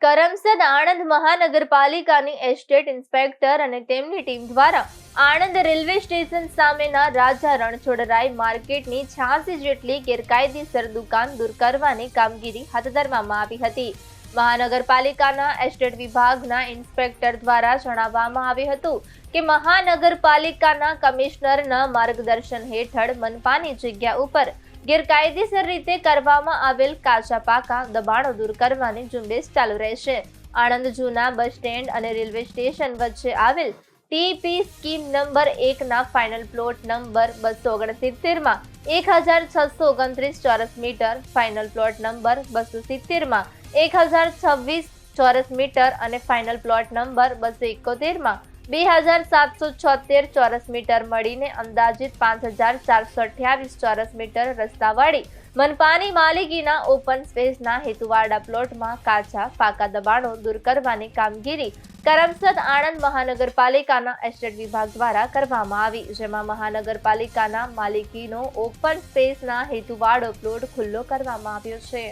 કરમસદ આણંદ મહાનગરપાલિકાની estate inspector અને તેમની ટીમ દ્વારા આણંદ રેલવે સ્ટેશન સામેના રાજા રણછોડરાય માર્કેટની 86 જેટલી ગેરકાયદેસર દુકાન દૂર કરવાની કામગીરી હાથ ધરવામાં આવી હતી. મહાનગરપાલિકાના એસ્ટેટ વિભાગના ઇન્સ્પેક્ટર દ્વારા જણાવવામાં આવ્યું હતું કે મહાનગરપાલિકાના કમિશનરના માર્ગદર્શન હેઠળ મનપાની જગ્યા ઉપર ગેરકાયદેસર રીતે કરવામાં આવેલ કાચા પાકા દબાણો દૂર કરવાની ઝુંબેશ ચાલુ રહેશે. આણંદ જૂના બસ સ્ટેન્ડ અને રેલવે સ્ટેશન વચ્ચે આવેલ ટીપી સ્કીમ નંબર 1 ના ફાઇનલ પ્લોટ નંબર 269 માં 1629 ચોરસ મીટર, ફાઇનલ પ્લોટ નંબર 270 માં 1026 ચોરસ મીટર અને ફાઇનલ પ્લોટ નંબર 271 માં 2776 ચોરસ મીટર મળીને અંદાજિત 5428 ચોરસ મીટર રસ્તાવાળી મનપાની માલિકીના ઓપન સ્પેસના હેતુવાળા પ્લોટમાં કાચા પાકા દબાણો દૂર કરવાની કામગીરી કરમસદ આણંદ મહાનગરપાલિકાના એસ્ટેટ વિભાગ દ્વારા કરવામાં આવી, જેમાં મહાનગરપાલિકાના માલિકીનો ઓપન સ્પેસના હેતુવાળો પ્લોટ ખુલ્લો કરવામાં આવ્યો છે.